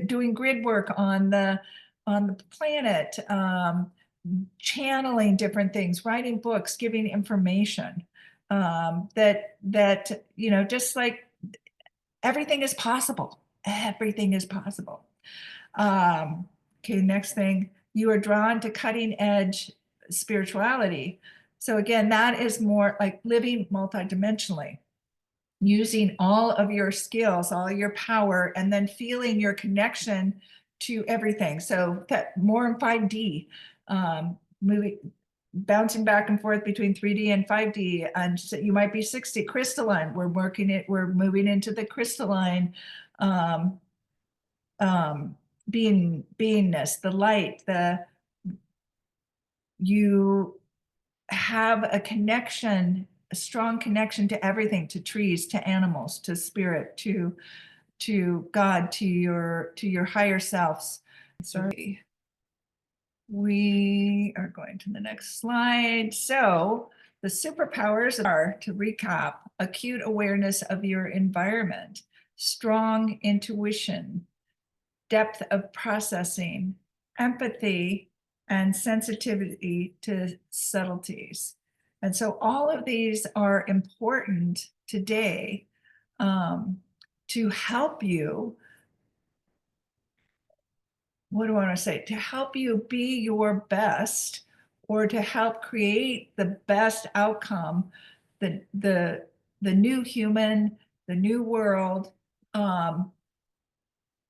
doing grid work on the planet. Channeling different things, writing books, giving information, that just like everything is possible. Everything is possible. Okay, next thing, you are drawn to cutting edge spirituality. So again, that is more like living multidimensionally, using all of your skills, all your power, and then feeling your connection to everything. So that more in 5D, moving, bouncing back and forth between 3D and 5D, and so you might be 60 crystalline. We're moving into the crystalline beingness, the light, you have a connection, a strong connection to everything, to trees, to animals, to spirit, to God, to your higher selves. Sorry. We are going to the next slide. So the superpowers are, to recap, acute awareness of your environment, strong intuition, depth of processing, empathy, and sensitivity to subtleties. And so all of these are important today to help you, what do I want to say? To help you be your best, or to help create the best outcome, the new human, the new world,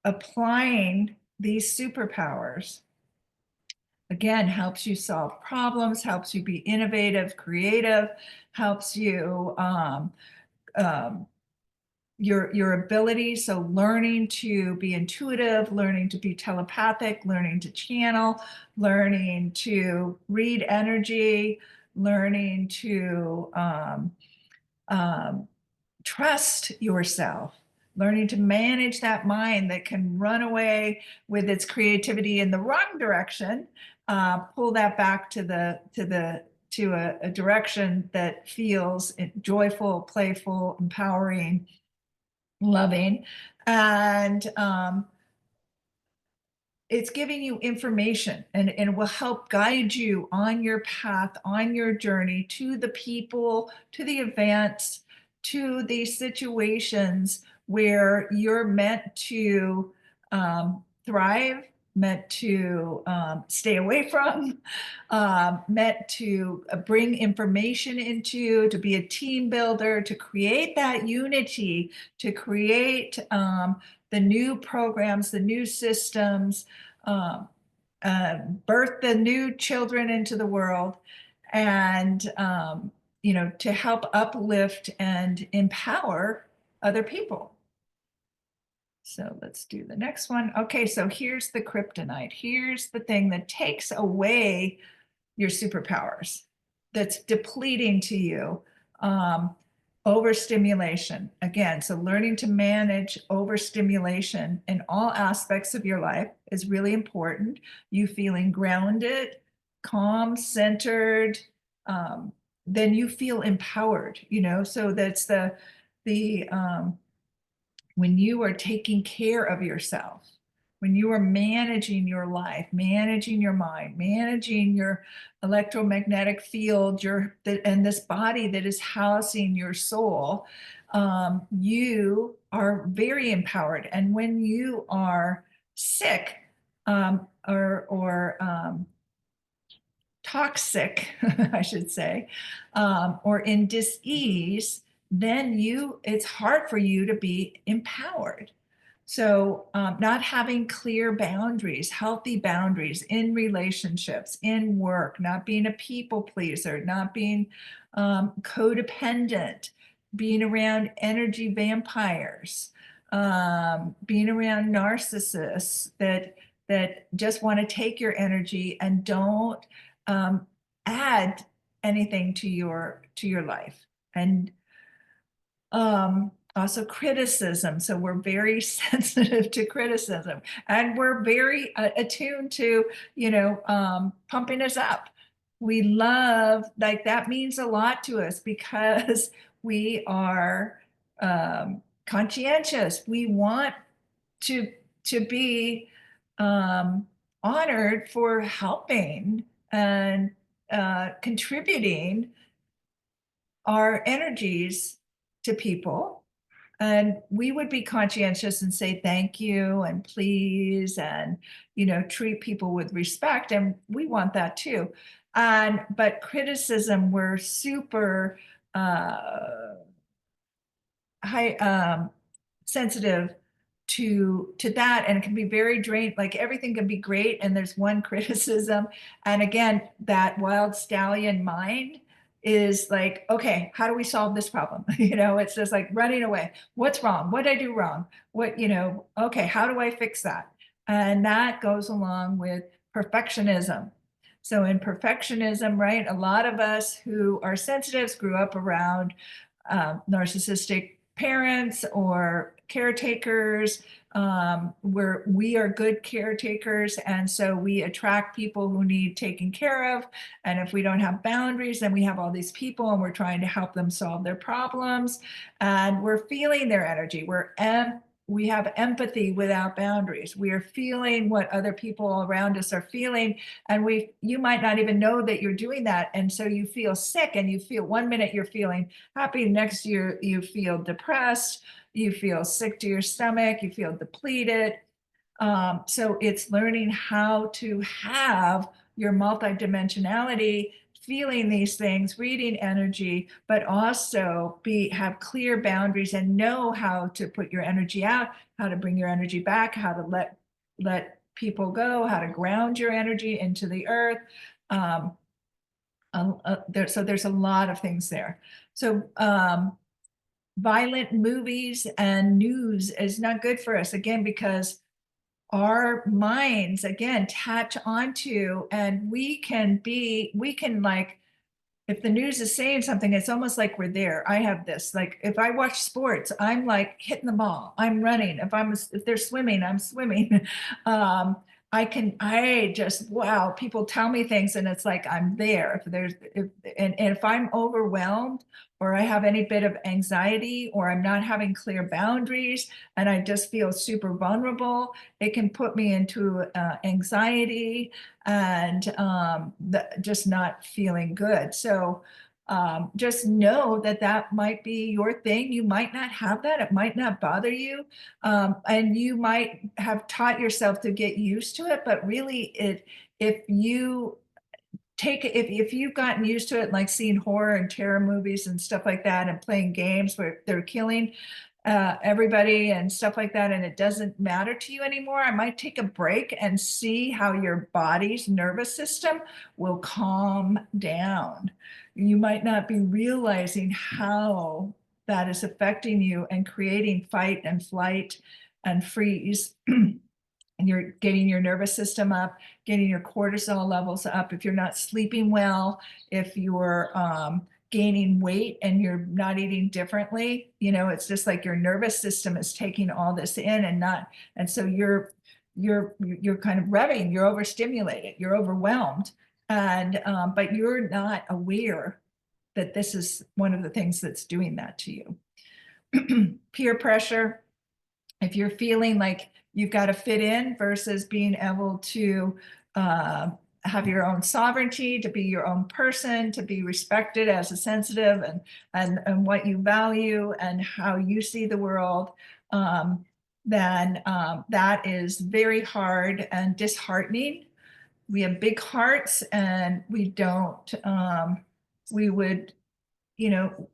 applying these superpowers. Again, helps you solve problems, helps you be innovative, creative, helps you your ability. So learning to be intuitive, learning to be telepathic, learning to channel, learning to read energy, learning to trust yourself, learning to manage that mind that can run away with its creativity in the wrong direction, pull that back to a direction that feels joyful, playful, empowering, loving, and it's giving you information, and it will help guide you on your path, on your journey, to the people, to the events, to the situations where you're meant to thrive, meant to stay away from, meant to bring information into, to be a team builder, to create that unity, to create the new programs, the new systems, birth the new children into the world, and to help uplift and empower other people. So let's do the next one. Okay, so here's the kryptonite. Here's the thing that takes away your superpowers, that's depleting to you. Overstimulation. Again, so learning to manage overstimulation in all aspects of your life is really important. You feeling grounded, calm, centered, then you feel empowered, so that's the when you are taking care of yourself, when you are managing your life, managing your mind, managing your electromagnetic field, and this body that is housing your soul, you are very empowered. And when you are sick, or toxic, I should say, or in dis-ease, then it's hard for you to be empowered. So not having clear boundaries, healthy boundaries in relationships, in work, not being a people pleaser, not being codependent, being around energy vampires, being around narcissists that just want to take your energy and don't add anything to your life. And also criticism. So we're very sensitive to criticism, and we're very attuned to, pumping us up. We love, like, that means a lot to us because we are conscientious. We want to be honored for helping and contributing our energies to people. And we would be conscientious and say thank you and please, and treat people with respect, and we want that too. And but criticism, we're super high sensitive to that, and it can be very drained. Like, everything can be great and there's one criticism, and again, that wild stallion mind is like, okay, how do we solve this problem? It's just like running away. What's wrong? What did I do wrong? Okay, how do I fix that? And that goes along with perfectionism. So in perfectionism, right, a lot of us who are sensitives grew up around narcissistic parents or caretakers, where we are good caretakers, and so we attract people who need taken care of. And if we don't have boundaries, then we have all these people and we're trying to help them solve their problems, and we're feeling their energy. We have empathy without boundaries. We are feeling what other people around us are feeling, and you might not even know that you're doing that. And so you feel sick, and you feel, one minute you're feeling happy, next year you feel depressed, you feel sick to your stomach, you feel depleted. So it's learning how to have your multidimensionality, feeling these things, reading energy, but also have clear boundaries and know how to put your energy out, how to bring your energy back, how to let people go, how to ground your energy into the earth. So there's a lot of things there. So violent movies and news is not good for us, again, because our minds, again, attach onto, and we can like, if the news is saying something, it's almost like we're there. I have this, like, if I watch sports, I'm like hitting the ball, I'm running. If they're swimming, I'm swimming. I just, wow, people tell me things and it's like I'm there. And if I'm overwhelmed, or I have any bit of anxiety, or I'm not having clear boundaries and I just feel super vulnerable, it can put me into anxiety and just not feeling good. So just know that might be your thing. You might not have that. It might not bother you. And you might have taught yourself to get used to it. But really, if you've gotten used to it, like seeing horror and terror movies and stuff like that, and playing games where they're killing everybody and stuff like that, and it doesn't matter to you anymore, I might take a break and see how your body's nervous system will calm down. You might not be realizing how that is affecting you and creating fight and flight and freeze. And you're getting your nervous system up, getting your cortisol levels up. If you're not sleeping well, if you're gaining weight and you're not eating differently, it's just like your nervous system is taking all this in, and so you're kind of revving, you're overstimulated, you're overwhelmed, and but you're not aware that this is one of the things that's doing that to you. Peer pressure. If you're feeling like you've got to fit in versus being able to have your own sovereignty, to be your own person, to be respected as a sensitive, and what you value and how you see the world, then that is very hard and disheartening. We have big hearts and we don't, we would,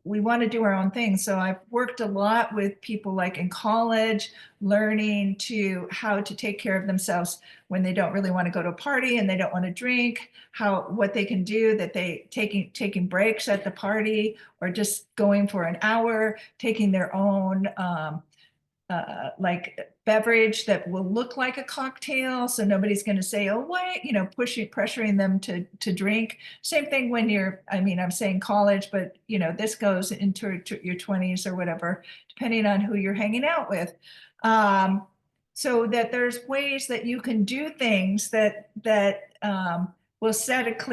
we want to do our own thing. So I've worked a lot with people, like in college, learning how to take care of themselves when they don't really want to go to a party and they don't want to drink, what they can do, that they taking breaks at the party, or just going for an hour, taking their own like beverage that will look like a cocktail, so nobody's going to say, oh wait, pressuring them to drink. Same thing when you're, I mean, I'm saying college, but this goes into your 20s or whatever, depending on who you're hanging out with. So that there's ways that you can do things that will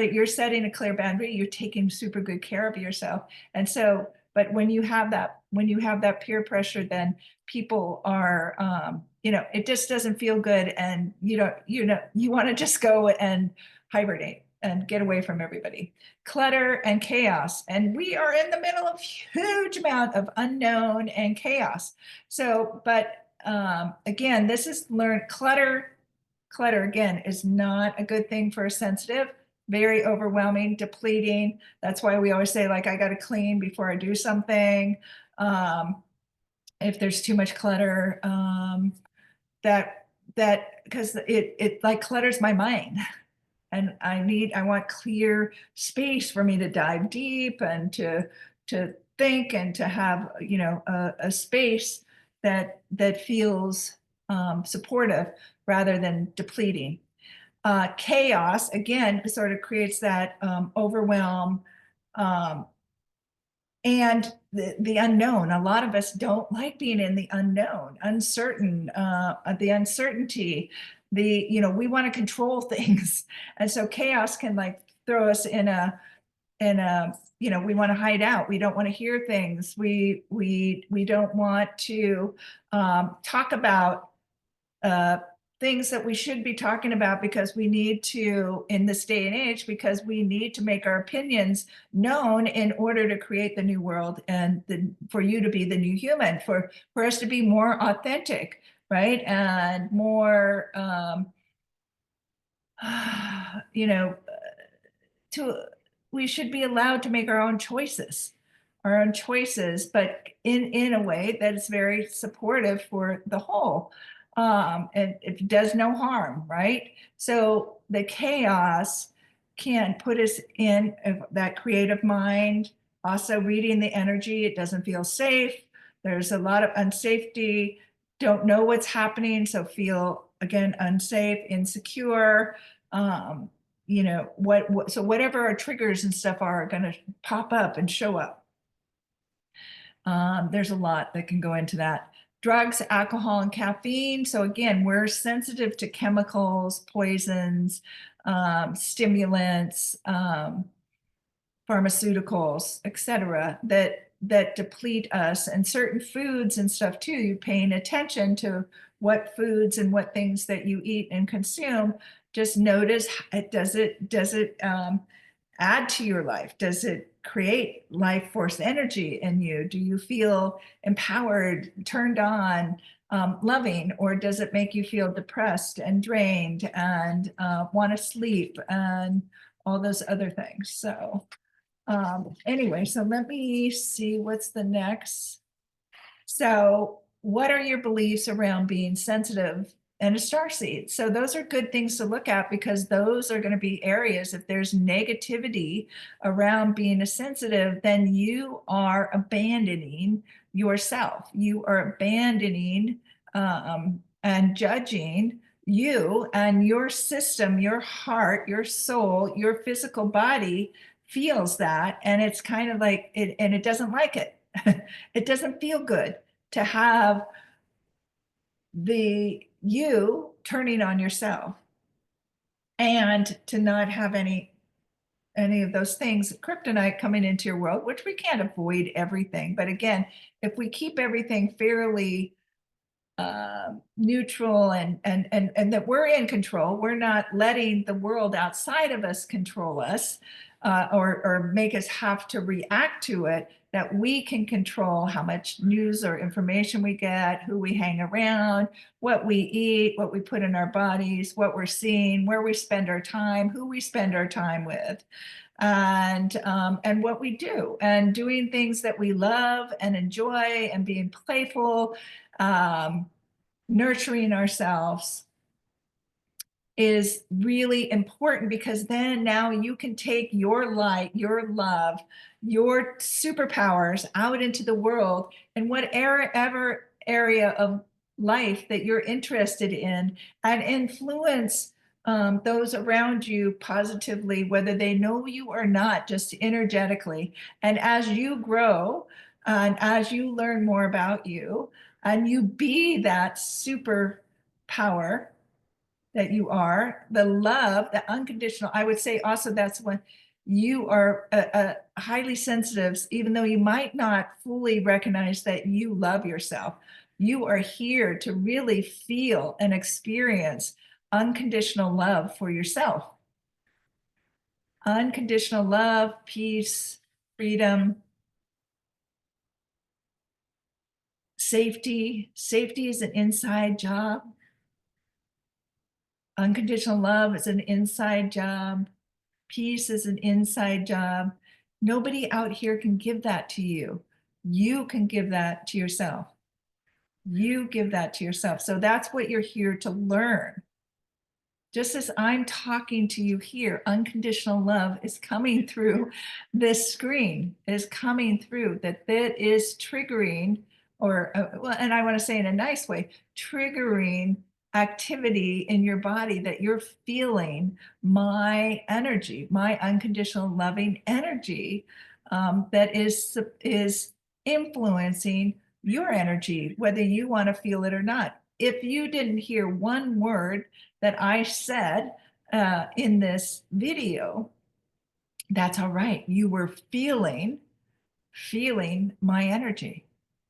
you're setting a clear boundary, you're taking super good care of yourself. And so, but when you have that peer pressure, then people are, it just doesn't feel good. And you want to just go and hibernate and get away from everybody. Clutter and chaos. And we are in the middle of huge amount of unknown and chaos. So, but again, this is learned clutter again is not a good thing for a sensitive, very overwhelming, depleting. That's why we always say, like, I got to clean before I do something. If there's too much clutter, because it like clutters my mind. And I want clear space for me to dive deep and to think and to have, a space that feels supportive rather than depleting. Chaos, again, sort of creates that overwhelm, and the unknown. A lot of us don't like being in the unknown, uncertain, the uncertainty, we want to control things. And so chaos can like throw us in a, we want to hide out. We don't want to hear things. We don't want to talk about things that we should be talking about, because we need to, in this day and age, because we need to make our opinions known in order to create the new world, and for you to be the new human, for us to be more authentic, right? And more, to we should be allowed to make our own choices, but in a way that is very supportive for the whole. And it does no harm, right? So the chaos can put us in that creative mind. Also reading the energy, it doesn't feel safe. There's a lot of unsafety, don't know what's happening, so feel again unsafe, insecure. So whatever our triggers and stuff are going to pop up and show up. There's a lot that can go into that. Drugs, alcohol, and caffeine. So again, we're sensitive to chemicals, poisons, stimulants, pharmaceuticals, etc., that deplete us, and certain foods and stuff too. You're paying attention to what foods and what things that you eat and consume. Just notice, does it add to your life? Does it create life force energy in you? Do you feel empowered, turned on, loving, or does it make you feel depressed and drained and want to sleep and all those other things? So anyway, so let me see what's the next. So what are your beliefs around being sensitive and a starseed? So those are good things to look at, because those are going to be areas, if there's negativity around being a sensitive, then you are abandoning yourself. You are abandoning and judging you and your system, your heart, your soul, your physical body feels that, and it's kind of like it, and it doesn't like it. It doesn't feel good to have you turning on yourself, and to not have any of those things, kryptonite, coming into your world, which we can't avoid everything. But again, if we keep everything fairly neutral, and that we're in control, we're not letting the world outside of us control us, or make us have to react to it, that we can control how much news or information we get, who we hang around, what we eat, what we put in our bodies, what we're seeing, where we spend our time, who we spend our time with, and what we do, and doing things that we love and enjoy, and being playful, nurturing ourselves is really important, because then now you can take your light, your love, your superpowers out into the world, in whatever area of life that you're interested in, and influence those around you positively, whether they know you or not, just energetically. And as you grow and as you learn more about you and you be that super power that you are, the love, the unconditional, I would say also that's when you are highly sensitive, even though you might not fully recognize that you love yourself. You are here to really feel and experience unconditional love for yourself. Unconditional love, peace, freedom, safety. Safety is an inside job. Unconditional love is an inside job. Peace is an inside job. Nobody out here can give that to you. You can give that to yourself. You give that to yourself. So that's what you're here to learn. Just as I'm talking to you here, unconditional love is coming through this screen, is coming through, that is triggering, or, well, and I want to say in a nice way, triggering activity in your body that you're feeling my energy, my unconditional loving energy, that is influencing your energy, whether you want to feel it or not. If you didn't hear one word that I said in this video, that's all right. You were feeling my energy.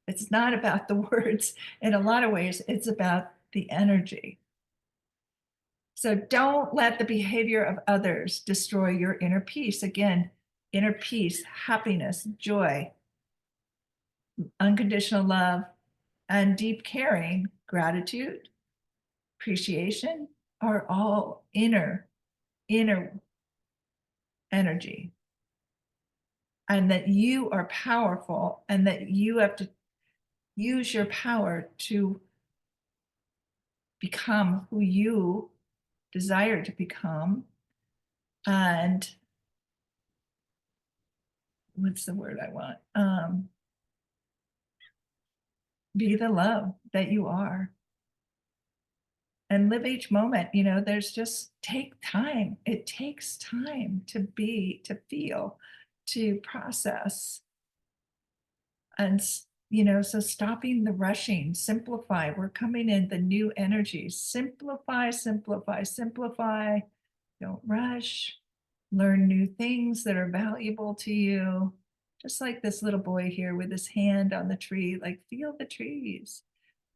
It's not about the words. In a lot of ways, it's about the energy. So don't let the behavior of others destroy your inner peace. Again, inner peace, happiness, joy, unconditional love, and deep caring, gratitude, appreciation are all inner energy. And that you are powerful, and that you have to use your power to become who you desire to become. And what's the word I want? Be the love that you are. And live each moment. You know, there's just take time. It takes time to be, to feel, to process. And, you know, so stopping the rushing, simplify. We're coming in the new energies. Simplify, simplify, simplify. Don't rush. Learn new things that are valuable to you. Just like this little boy here with his hand on the tree, like feel the trees.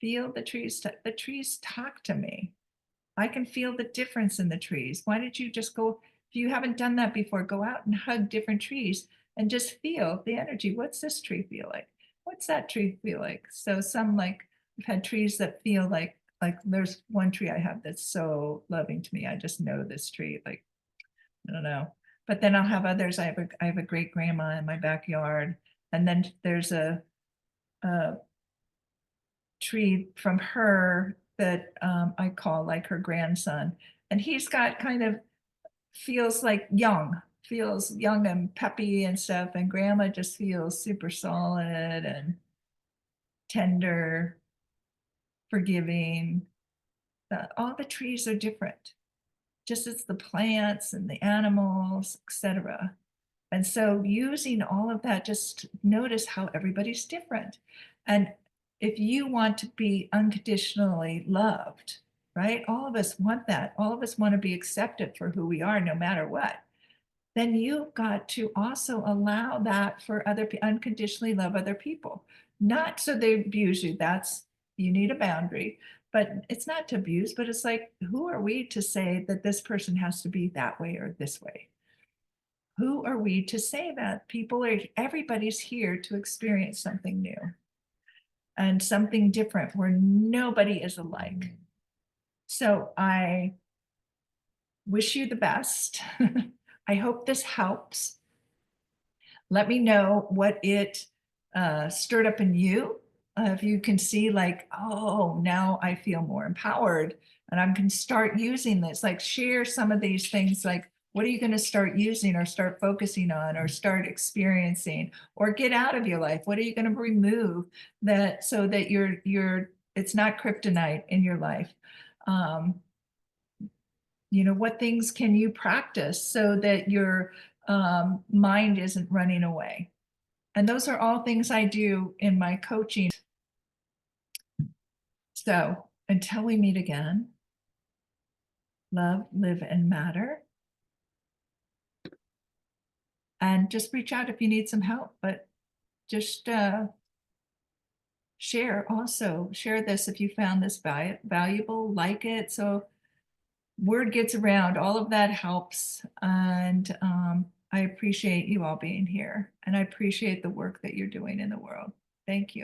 Feel the trees. The trees talk to me. I can feel the difference in the trees. Why don't you just go, if you haven't done that before, go out and hug different trees and just feel the energy. What's this tree feel like? What's that tree feel like? So some, like, I've had trees that feel like there's one tree I have that's so loving to me. I just know this tree, like, I don't know. But then I'll have others. I have a great grandma in my backyard. And then there's a tree from her that I call like her grandson. And he's got kind of, feels young and peppy and stuff. And grandma just feels super solid and tender, forgiving. All the trees are different, just as the plants and the animals, etc. And so using all of that, just notice how everybody's different. And if you want to be unconditionally loved, right? All of us want that. All of us want to be accepted for who we are, no matter what. Then you've got to also allow that for other people, unconditionally love other people. Not so they abuse you. You need a boundary, but it's not to abuse, but it's like, who are we to say that this person has to be that way or this way? Who are we to say that? Everybody's here to experience something new and something different where nobody is alike. So I wish you the best. I hope this helps. Let me know what it stirred up in you. If you can see, like, oh, now I feel more empowered and I can start using this, like share some of these things, like, what are you going to start using or start focusing on or start experiencing or get out of your life? What are you going to remove that so that you're It's not kryptonite in your life. You know, what things can you practice so that your mind isn't running away? And those are all things I do in my coaching. So until we meet again, love, live, and matter. And just reach out if you need some help, but just share this if you found this valuable, like it. So word gets around, all of that helps. And I appreciate you all being here, and I appreciate the work that you're doing in the world. Thank you.